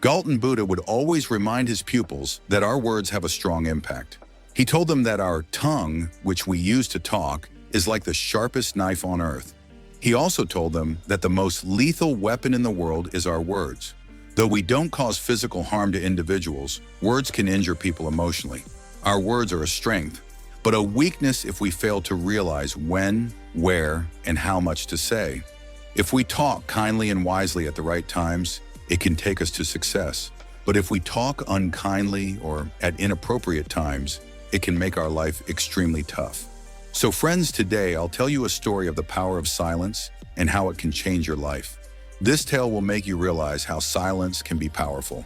Galton Buddha would always remind his pupils that our words have a strong impact. He told them that our tongue, which we use to talk, is like the sharpest knife on earth. He also told them that the most lethal weapon in the world is our words. Though we don't cause physical harm to individuals, words can injure people emotionally. Our words are a strength, but a weakness if we fail to realize when, where, and how much to say. If we talk kindly and wisely at the right times, it can take us to success. But if we talk unkindly or at inappropriate times, it can make our life extremely tough. So friends, today I'll tell you a story of the power of silence and how it can change your life. This tale will make you realize how silence can be powerful.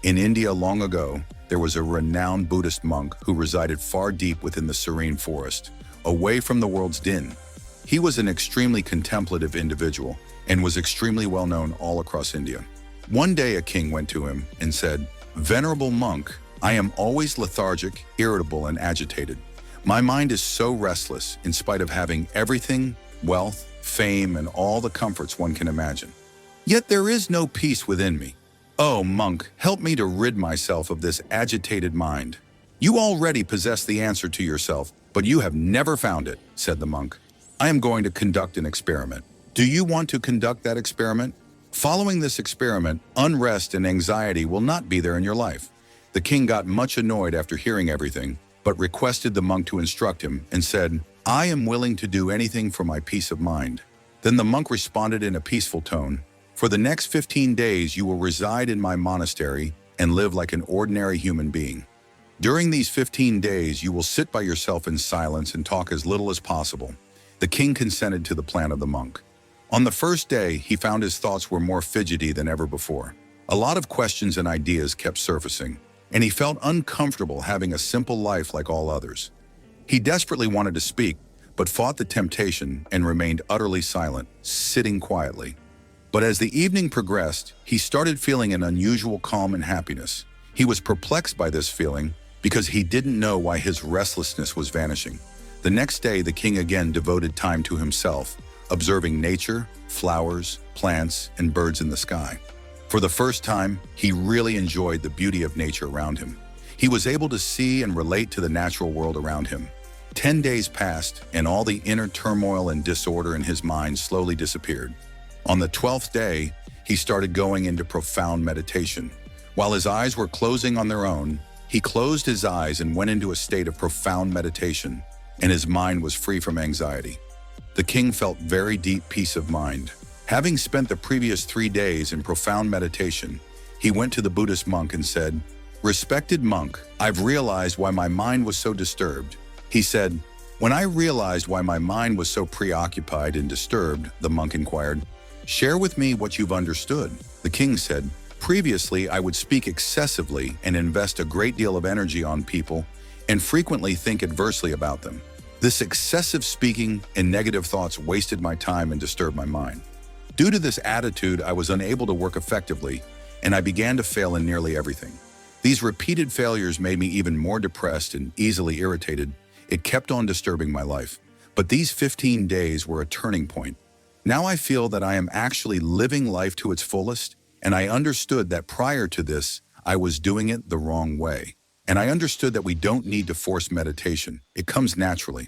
In India long ago, there was a renowned Buddhist monk who resided far deep within the serene forest, away from the world's din. He was an extremely contemplative individual and was extremely well known all across India. One day a king went to him and said, "Venerable monk, I am always lethargic, irritable, and agitated. My mind is so restless in spite of having everything, wealth, fame, and all the comforts one can imagine. Yet there is no peace within me. Oh, monk, help me to rid myself of this agitated mind." "You already possess the answer to yourself, but you have never found it," said the monk. "I am going to conduct an experiment. Do you want to conduct that experiment? Following this experiment, unrest and anxiety will not be there in your life." The king got much annoyed after hearing everything, but requested the monk to instruct him and said, "I am willing to do anything for my peace of mind." Then the monk responded in a peaceful tone, "For the next 15 days you will reside in my monastery and live like an ordinary human being. During these 15 days you will sit by yourself in silence and talk as little as possible." The king consented to the plan of the monk. On the first day, he found his thoughts were more fidgety than ever before. A lot of questions and ideas kept surfacing, and he felt uncomfortable having a simple life like all others. He desperately wanted to speak, but fought the temptation and remained utterly silent, sitting quietly. But as the evening progressed, he started feeling an unusual calm and happiness. He was perplexed by this feeling because he didn't know why his restlessness was vanishing. The next day, the king again devoted time to himself, observing nature, flowers, plants, and birds in the sky. For the first time, he really enjoyed the beauty of nature around him. He was able to see and relate to the natural world around him. 10 days passed, and all the inner turmoil and disorder in his mind slowly disappeared. On the 12th day, he started going into profound meditation. While his eyes were closing on their own, he closed his eyes and went into a state of profound meditation, and his mind was free from anxiety. The king felt very deep peace of mind. Having spent the previous 3 days in profound meditation, he went to the Buddhist monk and said, "Respected monk, I've realized why my mind was so disturbed." He said, "When I realized why my mind was so preoccupied and disturbed," the monk inquired, "share with me what you've understood." The king said, "Previously, I would speak excessively and invest a great deal of energy on people and frequently think adversely about them. This excessive speaking and negative thoughts wasted my time and disturbed my mind. Due to this attitude, I was unable to work effectively, and I began to fail in nearly everything. These repeated failures made me even more depressed and easily irritated. It kept on disturbing my life. But these 15 days were a turning point. Now I feel that I am actually living life to its fullest, and I understood that prior to this, I was doing it the wrong way. And I understood that we don't need to force meditation. It comes naturally."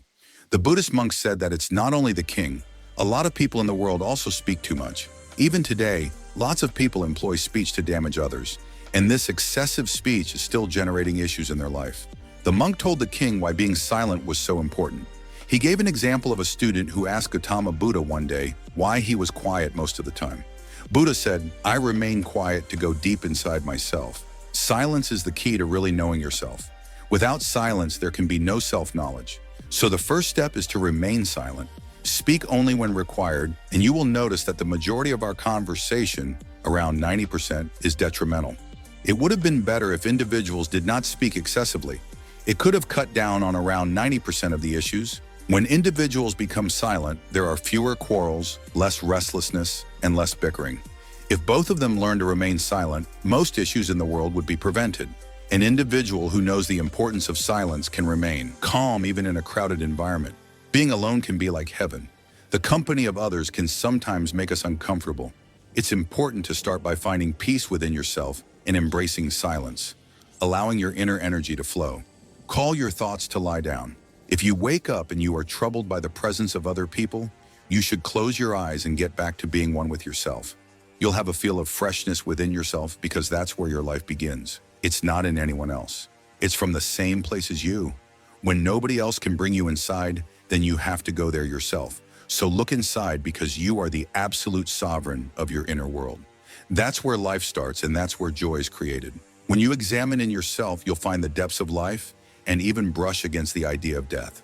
The Buddhist monk said that it's not only the king. A lot of people in the world also speak too much. Even today, lots of people employ speech to damage others, and this excessive speech is still generating issues in their life. The monk told the king why being silent was so important. He gave an example of a student who asked Gautama Buddha one day why he was quiet most of the time. Buddha said, "I remain quiet to go deep inside myself." Silence is the key to really knowing yourself. Without silence, there can be no self-knowledge. So the first step is to remain silent. Speak only when required, and you will notice that the majority of our conversation, around 90%, is detrimental. It would have been better if individuals did not speak excessively. It could have cut down on around 90% of the issues. When individuals become silent, there are fewer quarrels, less restlessness, and less bickering. If both of them learn to remain silent, most issues in the world would be prevented. An individual who knows the importance of silence can remain calm even in a crowded environment. Being alone can be like heaven. The company of others can sometimes make us uncomfortable. It's important to start by finding peace within yourself and embracing silence, allowing your inner energy to flow. Call your thoughts to lie down. If you wake up and you are troubled by the presence of other people, you should close your eyes and get back to being one with yourself. You'll have a feel of freshness within yourself because that's where your life begins. It's not in anyone else. It's from the same place as you. When nobody else can bring you inside, then you have to go there yourself. So look inside because you are the absolute sovereign of your inner world. That's where life starts and that's where joy is created. When you examine in yourself, you'll find the depths of life and even brush against the idea of death.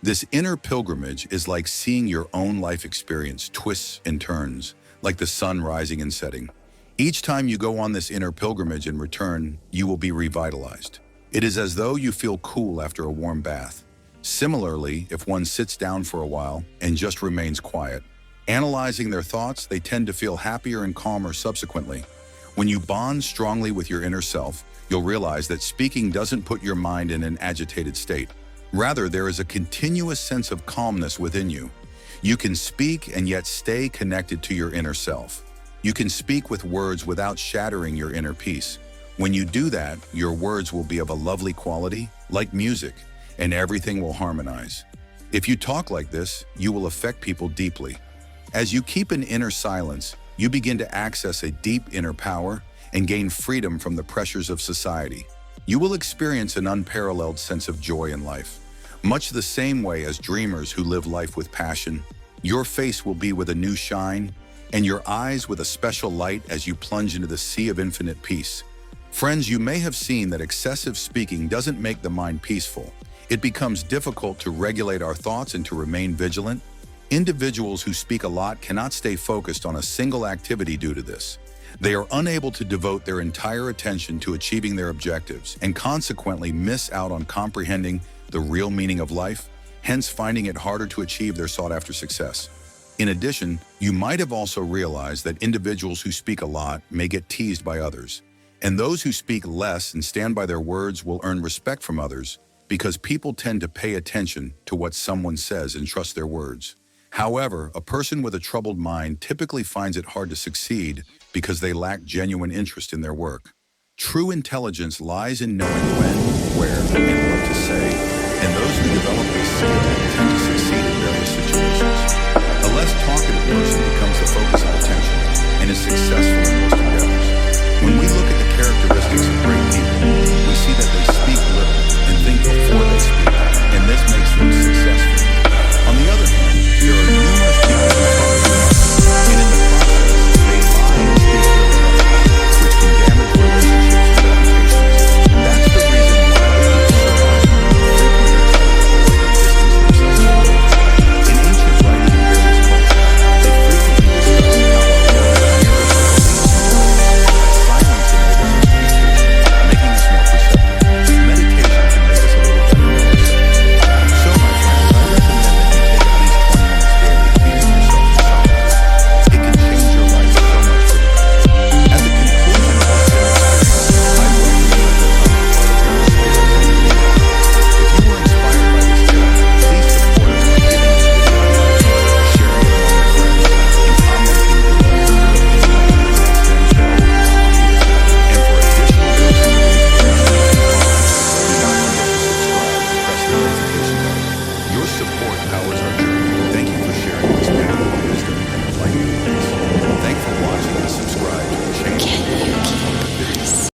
This inner pilgrimage is like seeing your own life experience twists and turns, like the sun rising and setting. Each time you go on this inner pilgrimage and return, you will be revitalized. It is as though you feel cool after a warm bath. Similarly, if one sits down for a while and just remains quiet, analyzing their thoughts, they tend to feel happier and calmer subsequently. When you bond strongly with your inner self, you'll realize that speaking doesn't put your mind in an agitated state. Rather, there is a continuous sense of calmness within you. You can speak and yet stay connected to your inner self. You can speak with words without shattering your inner peace. When you do that, your words will be of a lovely quality, like music, and everything will harmonize. If you talk like this, you will affect people deeply. As you keep an inner silence, you begin to access a deep inner power and gain freedom from the pressures of society. You will experience an unparalleled sense of joy in life. Much the same way as dreamers who live life with passion, your face will be with a new shine, and your eyes with a special light as you plunge into the sea of infinite peace. Friends, you may have seen that excessive speaking doesn't make the mind peaceful. It becomes difficult to regulate our thoughts and to remain vigilant. Individuals who speak a lot cannot stay focused on a single activity due to this. They are unable to devote their entire attention to achieving their objectives and consequently miss out on comprehending the real meaning of life, hence finding it harder to achieve their sought-after success. In addition, you might have also realized that individuals who speak a lot may get teased by others, and those who speak less and stand by their words will earn respect from others because people tend to pay attention to what someone says and trust their words. However, a person with a troubled mind typically finds it hard to succeed because they lack genuine interest in their work. True intelligence lies in knowing when, where, and what to say, and those who develop this skill tend to succeed in various situations. A less talkative person becomes the focus of attention and is successful in most endeavors. When we look